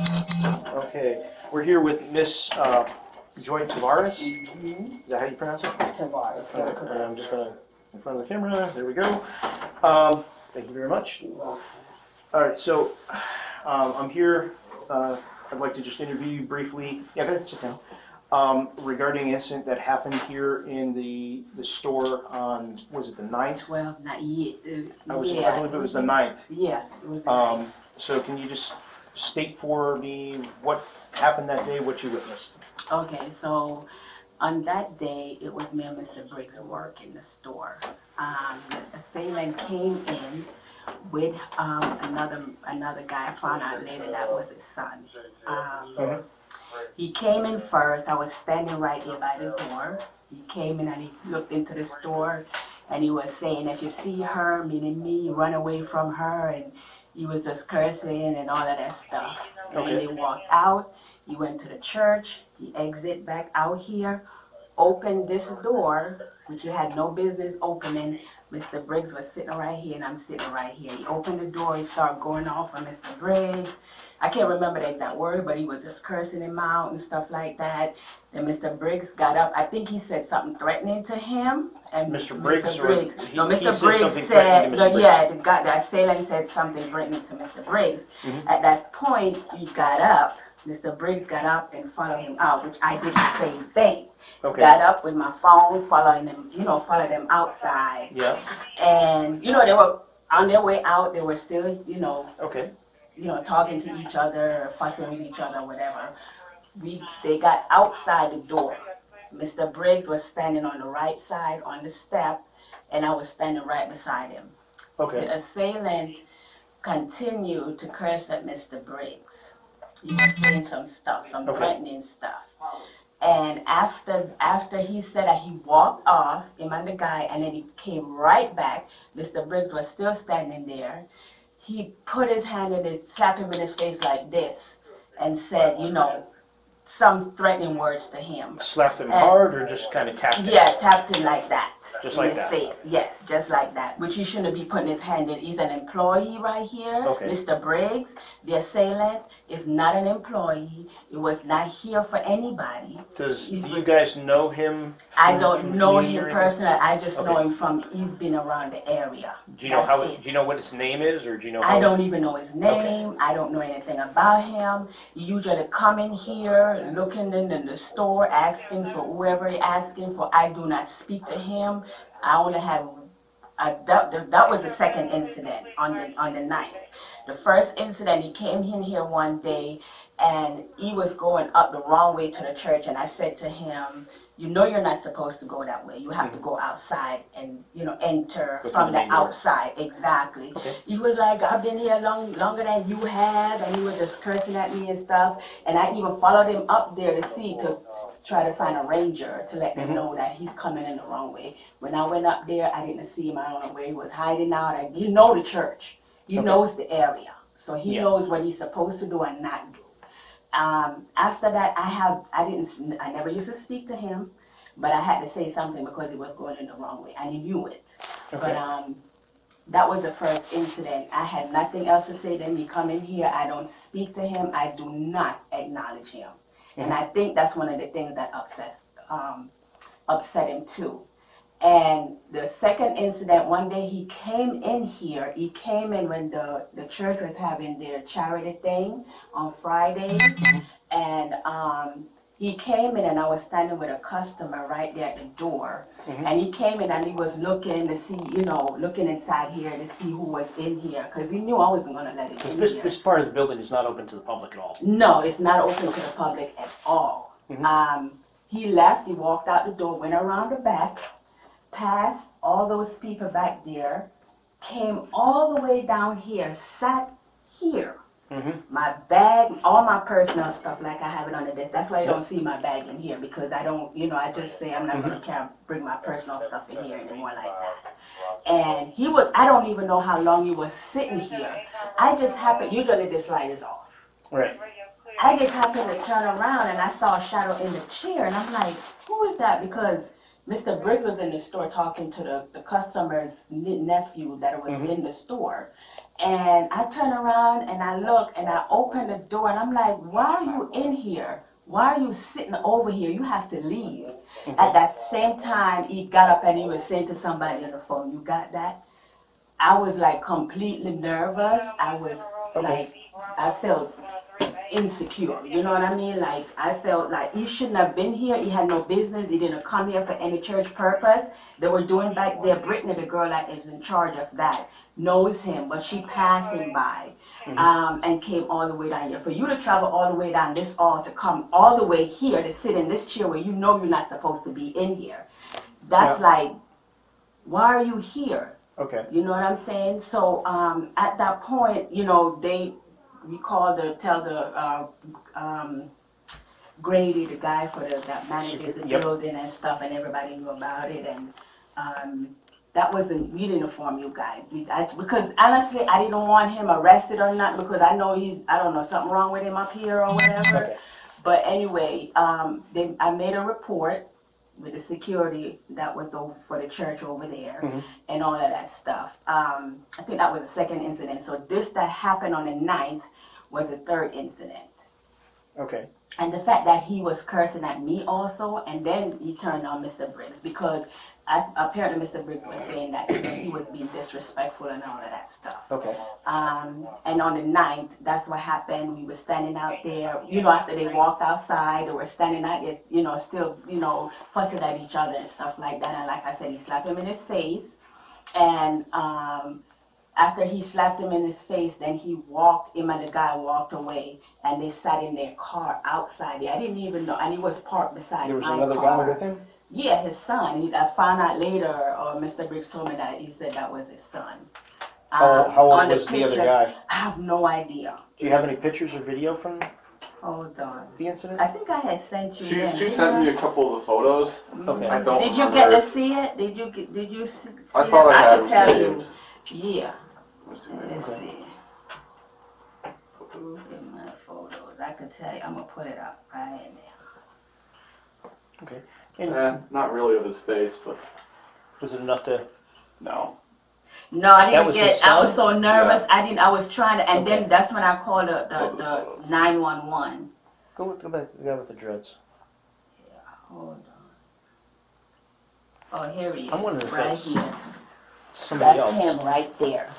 Okay, we're here with Miss Joy Tavares. Is that how you pronounce it? Tavares. I'm just gonna in front of the camera. There we go. Thank you very much. All right, so I'm here. I'd like to just interview you briefly. Yeah, go ahead, sit down. Regarding an incident that happened here in the store on, was it the 9th? 12, not yet. I believe it was the 9th. Yeah, it was the 9th. So can you just state for me what happened that day, what you witnessed? Okay, so on that day, it was me and Mr. Briggs' work in the store. The assailant came in with another guy. I found out later that was his son. He came in first. I was standing right there by the door. He came in and he looked into the store and he was saying, if you see her, meaning me, run away from her. And he was just cursing and all of that stuff. And when they walked out, he went to the church. He exited back out here, opened this door, which he had no business opening. Mr. Briggs was sitting right here and I'm sitting right here. He opened the door, he started going off on Mr. Briggs. I can't remember the exact word, but he was just cursing him out and stuff like that. Then Mr. Briggs got up. I think he said something threatening to him. And Mr. Briggs? Mr. Briggs. No, Mr. Briggs said, the assailant said something threatening to Mr. Briggs. At that point, he got up. Mr. Briggs got up and followed him out, which I did the same thing. Got up with my phone, following them, followed them outside. Yeah. And, they were on their way out. They were still, talking to each other, fussing with each other, whatever. They got outside the door. Mr. Briggs was standing on the right side on the step, and I was standing right beside him. Okay. The assailant continued to curse at Mr. Briggs. He was saying some stuff, some threatening stuff. And after he said that, he walked off, him and the guy, and then he came right back. Mr. Briggs was still standing there. He put his hand in it, slapped him in his face like this, and said, some threatening words to him. Slapped him hard or just kind of tapped him? Yeah, tapped him like that. Just like that? In his face, yes, just like that. Which he shouldn't be putting his hand in. He's an employee right here. Mr. Briggs, the assailant, is not an employee. He was not here for anybody. Do you guys know him? I don't know him personally. I just know him from, he's been around the area. Do you know do you know what his name is, or do you know I don't even know his name. I don't know anything about him. He usually come in here, looking in the store, asking for whoever he's asking for. I do not speak to him. I only have that was the second incident on the 9th. The first incident, he came in here one day and he was going up the wrong way to the church, and I said to him, you're not supposed to go that way. You have to go outside and, enter from the outside. Exactly. He was like, I've been here longer than you have, and he was just cursing at me and stuff. And I even followed him up there to try to find a ranger to let them know that he's coming in the wrong way. When I went up there, I didn't see him. I don't know where he was hiding out. He knows the church. He knows the area. So he knows what he's supposed to do and not do. After that, I never used to speak to him, but I had to say something because he was going in the wrong way, and he knew it. But that was the first incident. I had nothing else to say to him. He come in here, I don't speak to him, I do not acknowledge him. And I think that's one of the things that upset him too. And the second incident, one day he came in here. He came in when the church was having their charity thing on Fridays. And he came in and I was standing with a customer right there at the door. And he came in and he was looking to see, looking inside here to see who was in here. Because he knew I wasn't going to let it in here. This part of the building is not open to the public at all? No, it's not open to the public at all. He left, he walked out the door, went around the back, past all those people back there, came all the way down here, sat here. My bag, all my personal stuff, like I have it on the desk. That's why you don't see my bag in here, because I don't, I just say I'm not going to bring my personal stuff in here anymore like that. And I don't even know how long he was sitting here. I just happened, usually this light is off. Right. I just happened to turn around and I saw a shadow in the chair, and I'm like, who is that? Because Mr. Briggs was in the store talking to the customer's nephew that was in the store. And I turn around and I look and I open the door and I'm like, why are you in here? Why are you sitting over here? You have to leave. At that same time, he got up and he was saying to somebody on the phone, you got that? I was like completely nervous. I was like, I felt insecure. You know what I mean? Like, I felt like he shouldn't have been here. He had no business. He didn't come here for any church purpose. They were doing back there. Brittany, the girl that is in charge of that, knows him, but she passing by. And came all the way down here. For you to travel all the way down this hall to come all the way here to sit in this chair where you know you're not supposed to be in here, that's like, why are you here? Okay. You know what I'm saying? So at that point, you know, we called tell the Grady, the guy that manages the building and stuff, and everybody knew about it, and that wasn't, we didn't inform you guys. Because honestly, I didn't want him arrested or not, because I know I don't know, something wrong with him up here or whatever. Okay. But anyway, I made a report with the security that was over for the church over there and all of that stuff. I think that was the second incident. So this that happened on the 9th was the third incident. Okay. And the fact that he was cursing at me also, and then he turned on Mr. Briggs, because apparently Mr. Briggs was saying that he was being disrespectful and all of that stuff. Okay. And on the 9th, that's what happened. We were standing out there, you know, after they walked outside, they were standing out there, you know, still, you know, fussing at each other and stuff like that. And like I said, he slapped him in his face. And after he slapped him in his face, then him and the guy walked away, and they sat in their car outside there. I didn't even know, and he was parked beside my car. There was another guy with him? Yeah, his son. I found out later, or Mr. Briggs told me that he said that was his son. How old was the other guy? I have no idea. Do you have any pictures or video from Hold on. the incident? I think I had sent you. She sent me a couple of the photos. Okay. I don't Did you remember. get to see it? Did you see I it? thought I had could tell saved. you. Yeah. Let's see. Let's see. In my photos, I could tell you. I'm gonna put it up right now. Okay. And Not really of his face, but was it enough to? no. No, I That didn't was get. his I was son? so nervous. Yeah. I was trying to, and Okay. then that's when I called Those are the the photos. 911. Go back to the guy with the dreads. Hold on. Oh, here he is. I'm wondering if right that's here. Somebody That's else. him right there.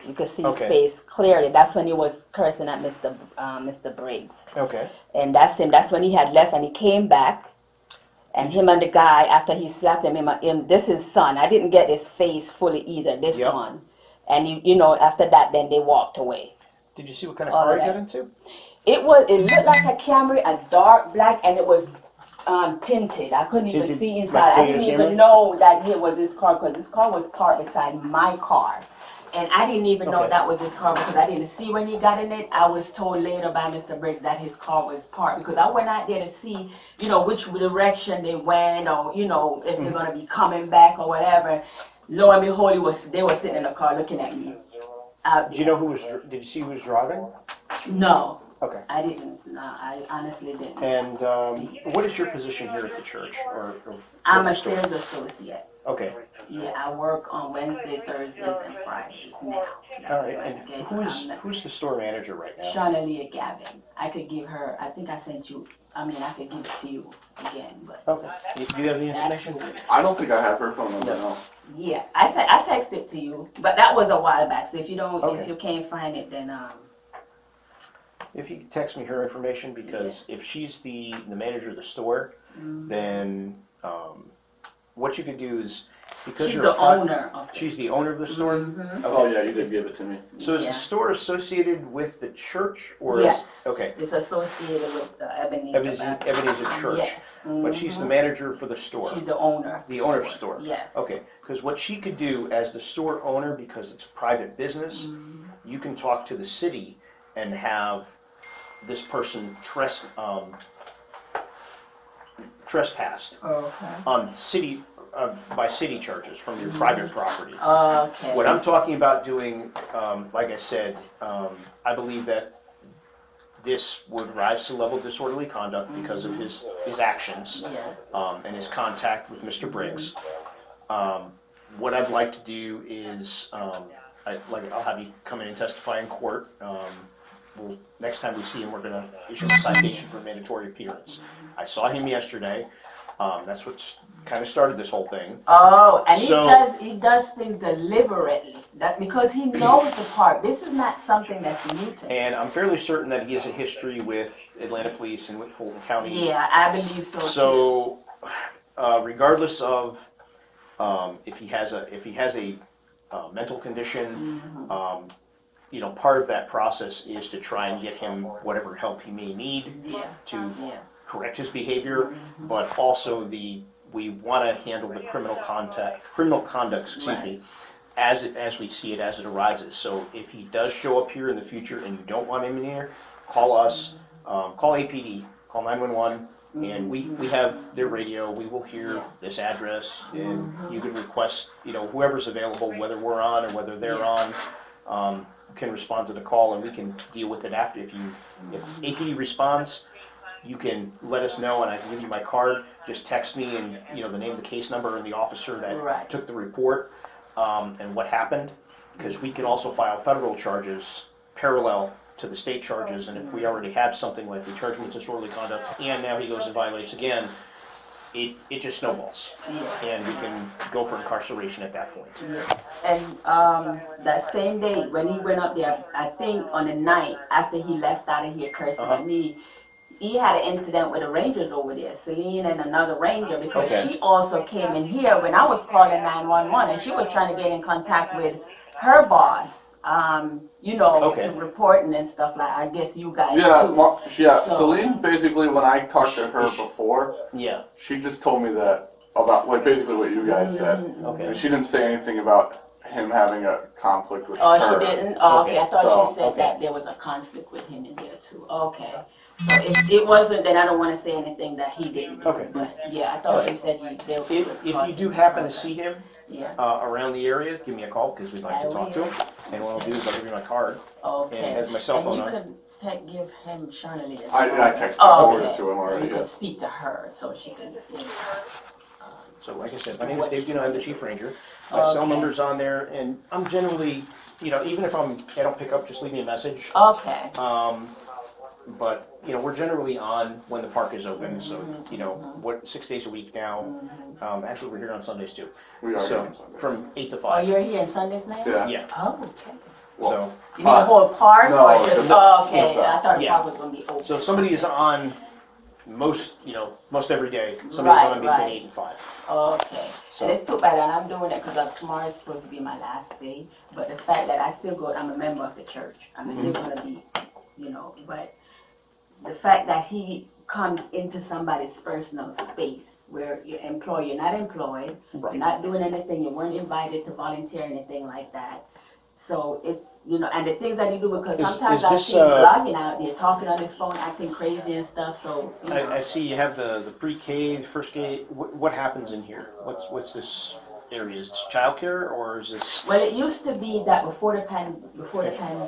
You can see Okay. his face clearly. That's when he was cursing at Mr. Briggs. Okay. And that's him. That's when he had left, and he came back. And him and the guy, after he slapped him, this is his son. I didn't get his face fully either, this Yep. one. And, you know, after that, then they walked away. Did you see what kind of All car of he that. got into? It looked like a Camry, a dark black, and it was tinted. I couldn't even Tinted, see like inside. I Toyota didn't Camry? even know that it was his car, because his car was parked beside my car. And I didn't even know Okay. that was his car, because I didn't see when he got in it. I was told later by Mr. Briggs that his car was parked, because I went out there to see, you know, which direction they went, or, you know, if they're going to be coming back or whatever. Lo and behold, they were sitting in the car looking at me. Out Did you know did you see who was driving? No, Okay. I didn't. No, I honestly didn't. And what is your position here at the church? Or I'm a the store? sales associate. Okay. Yeah, I work on Wednesday, Thursdays, and Fridays now. All right. That's my And schedule. who's the store manager right now? Shauna Leah Gavin. I could give her. I think I sent you. I mean, I could give it to you again, but Okay. Do you have any that's information? I don't think I have her phone number. No. yeah. I texted it to you, but that was a while back. So if you don't, Okay. if you can't find it, then If you could text me her information, because if she's the manager of the store, then what you could do is, because she's you're the a pro- owner of. she's the owner of the store. Okay. Oh yeah, you did give it to me. So is Yeah. the store associated with the church, or Yes. okay, It's associated with the Ebenezer. Baptist. Ebenezer Church, Yes. but she's the manager for the store. She's the owner. Of The owner of the store. Yes. Okay, because what she could do as the store owner, because it's a private business, you can talk to the city and have this person trespassed Okay. on city by city charges from your private property. Okay. What I'm talking about doing, like I said, I believe that this would rise to the level of disorderly conduct because of his actions Yeah. and his contact with Mr. Briggs. What I'd like to do is I'll have you come in and testify in court. Next time we see him, we're going to issue a citation for mandatory appearance. I saw him yesterday. That's what kind of started this whole thing. Oh, and So- he does things deliberately. That because he knows the part. This is not something that's new to him. And I'm fairly certain that he has a history with Atlanta Police and with Fulton County. Yeah, I believe so. So, regardless of if he has a mental condition, part of that process is to try and get him whatever help he may need to correct his behavior, but also we want to handle the criminal conduct, as we see it, as it arises. So if he does show up here in the future and you don't want him in here, call us, call APD, call 911, and we have their radio. We will hear this address, and you can request, whoever's available, whether we're on or whether they're on, can respond to the call, and we can deal with it after. If APD responds, you can let us know, and I can give you my card. Just text me and the name of the case number and the officer that took the report, and what happened, because we can also file federal charges parallel to the state charges. And if we already have something like we charge him with disorderly conduct, and now he goes and violates again, it just snowballs, and we can go for incarceration at that point. And that same day when he went up there, I think on the night after he left out of here cursing at me, he had an incident with the Rangers over there, Celine and another Ranger, because she also came in here when I was calling 911, and she was trying to get in contact with her boss, to reporting and stuff like. I guess you guys too. So, Celine, basically, when I talked to her before, she just told me that about basically what you guys said. Okay. And she didn't say anything about him having a conflict with her. Oh, she didn't? Oh, okay. I thought she said okay. that there was a conflict with him in there too. Okay. So if it wasn't, then I don't want to say anything that he didn't do. Okay. But yeah, I thought she said If you do happen to see him Yeah. around the area, give me a call, because we'd like to talk to him. And what I'll do is I'll give you my card. Okay. And have my cell phone and on. you could give him Shannon as I well. texted forwarded to him already. You could speak to her so she can. So like I said, my name is Dave Dino, I'm the Chief Ranger. My cell number's on there, and I'm generally, even if I don't pick up, just leave me a message. Okay. But, we're generally on when the park is open, so, 6 days a week now. Actually, we're here on Sundays too. We are So, here on Sundays. from 8 to Oh, 5. you're here on Sundays now? Yeah. Yeah, Oh, okay. so, You mean the whole park No, or just? the- Oh, okay. the- I thought the yeah. park was gonna be open. so if somebody is on most every day, somebody's on between Right. 8 and 5. Okay. So- And it's too bad, and I'm doing it because tomorrow is supposed to be my last day. But the fact that I'm a member of the church. I'm still gonna be, but the fact that he comes into somebody's personal space where you're not employed, Right. you're not doing anything, you weren't invited to volunteer or anything like that. So it's, and the things that you do, because sometimes is I this, see him blogging out there, talking on his phone, acting crazy and stuff, so, I see you have the pre-K, the first K. What happens in here? What's this area? Is this childcare, or is this? Well, it used to be that before the pandemic,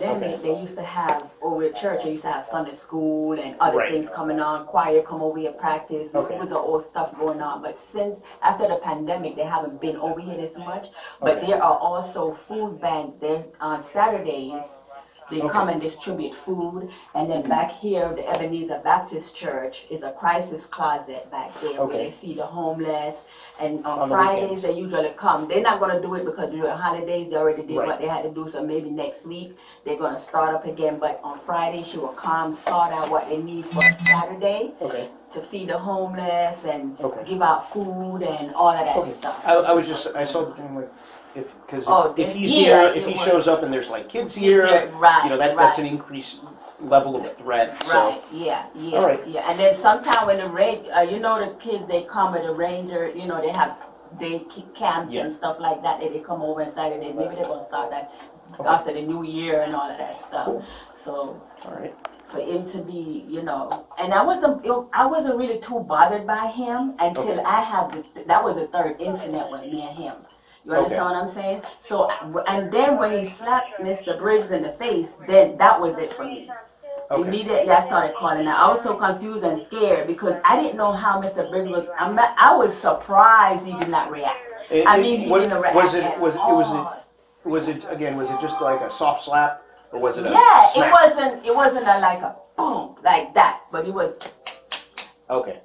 Okay. they used to have over at church. They used to have Sunday school and other Right. things coming on. Choir come over here practice. Okay. It was all stuff going on. But since after the pandemic, they haven't been over here this much. But Okay. there are also food bank there on Saturdays. They come and distribute food, and then back here, the Ebenezer Baptist Church is a crisis closet back there where Okay. they feed the homeless. And on On the Fridays, weekends. they usually come. They're not gonna do it because during holidays they already did Right. what they had to do. So maybe next week they're gonna start up again. But on Friday, she will come, sort out what they need for Saturday Okay. to feed the homeless and Okay. give out food and all of that Okay. stuff. I saw the thing like, if this he's year, here, it if he was- shows up and there's like kids here, right, that's right. an increased level of threat. So. Right, yeah. All right. Yeah. And then sometime when the kids, they come with the ranger, they have day camps Yeah. and stuff like that, they come over on Saturday. Maybe they're gonna start that after the new year and all of that stuff. Cool. So All right. for him to be, and I wasn't really too bothered by him until Okay. I have that was the third incident with me and him. You understand Okay. what I'm saying? So, and then when he slapped Mr. Briggs in the face, then that was it for me. Okay. Immediately I started calling out. I was so confused and scared because I didn't know how Mr. Briggs was. I was surprised he did not react. He didn't react at all. Was it just like a soft slap, or was it a Yeah, smack? it wasn't like a boom like that, but it was Okay.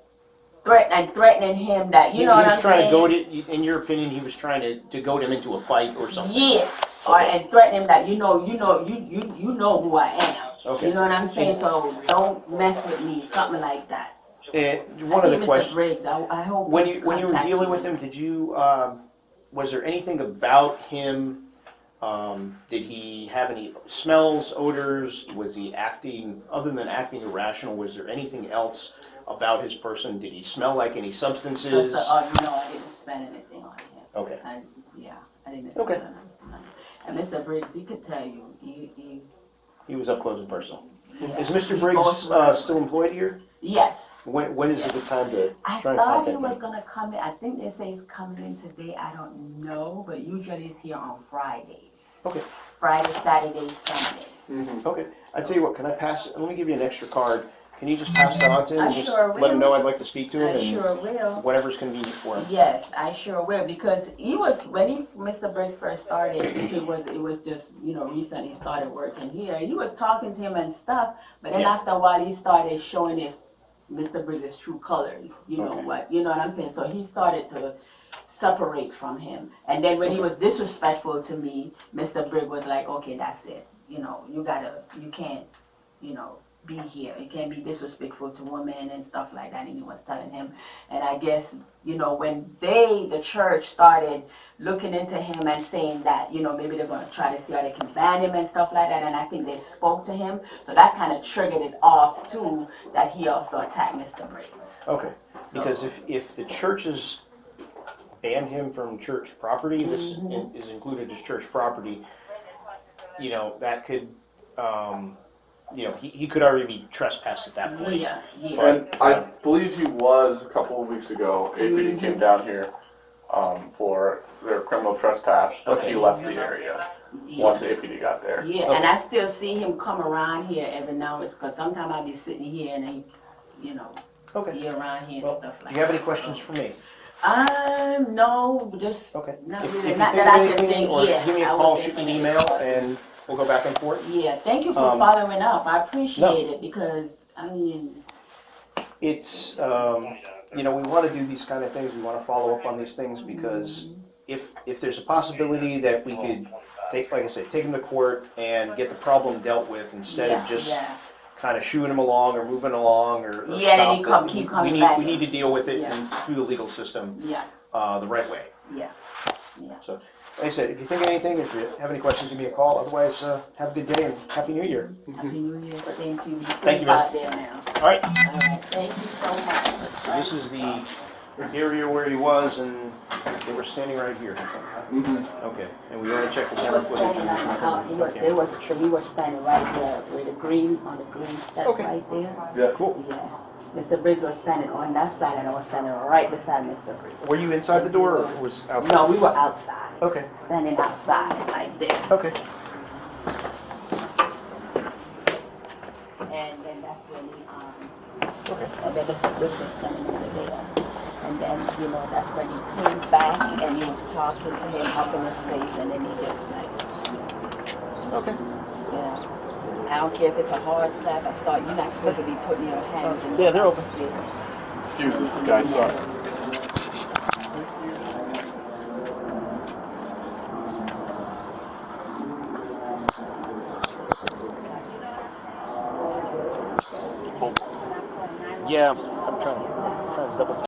threatening him that He was trying to goad it. In your opinion, he was trying to goad him into a fight or something. Yeah, Okay. and threaten him that you know who I am. Okay. You know what I'm saying? So don't mess with me, something like that. One of the Mr. questions. Briggs, I hope When you were dealing with him, did you was there anything about him? Did he have any smells, odors? Was he acting, other than acting irrational? Was there anything else about his person? Did he smell like any substances? No, I didn't smell anything on him. Okay. I didn't smell anything on him. And Mr. Briggs, he could tell you, He was up close and personal. yeah, Is Mr. we Briggs both were. still employed here? Yes. When is a good time to I try and thought he contact was him? gonna come in. I think they say he's coming in today. I don't know, but usually he's here on Fridays. Okay. Friday, Saturday, Sunday. Okay. I tell you what. Can I pass? Let me give you an extra card. Can you just pass that on to him I and just sure let him will. know I'd like to speak to him I and sure will. whatever's convenient for him. Yes, I sure will, because when Mr. Briggs first started, it was just recently started working here. He was talking to him and stuff, but then after a while he started showing Mr. Briggs' true colors. You know what I'm saying? So he started to separate from him, and then when he was disrespectful to me, Mr. Briggs was like, okay, that's it. You can't, be here. You can't be disrespectful to women and stuff like that. And he was telling him. And I guess, when the church started looking into him and saying that, maybe they're going to try to see how they can ban him and stuff like that. And I think they spoke to him. So that kind of triggered it off too, that he also attacked Mr. Briggs. Okay. So, Because if the churches ban him from church property, this is included as church property, that could, he could already be trespassed at that point. yeah. And I believe he was a couple of weeks ago. APD came down here for their criminal trespass, but he left the area once APD got there. Yeah, and I still see him come around here every now and then, because sometimes I'll be sitting here and he, be around here and stuff like that. Do you have any questions for me? No, just not If really. you Not think that of I can anything, think. or Yeah, give me a I call, would shoot me an definitely email, call. and we'll go back and forth. Yeah, thank you for following up. I appreciate it, because It's we want to do these kind of things. We want to follow up on these things because if there's a possibility that we could take him to court and get the problem dealt with instead of just kind of shooing him along or moving along or then he keep coming back. We need to deal with it and through the legal system the right way. Yeah. So, like I said, if you think of anything, if you have any questions, give me a call. Otherwise, have a good day and Happy New Year. Happy New Year. Same to you. Thank you, man. Out there now. All right. All right. Thank you so much. So this is the area where he was, and they were standing right here. Okay. And we already checked the camera footage. He was standing right there with the green step right there. Yeah. Cool. Yes. Mr. Briggs was standing on that side, and I was standing right beside Mr. Briggs. Were you inside the door or was outside? No, we were outside. Okay. Standing outside like this. Okay. And then that's when he Okay. and then Mr. Briggs was standing over there. And then, that's when he came back and he was talking to him up in his face, and then he just like, Okay. yeah. I don't care if it's a hard slap. I thought you're not supposed to be putting your hands in. Yeah, they're open. Excuse us, guys. Sorry. Yeah, I'm trying to double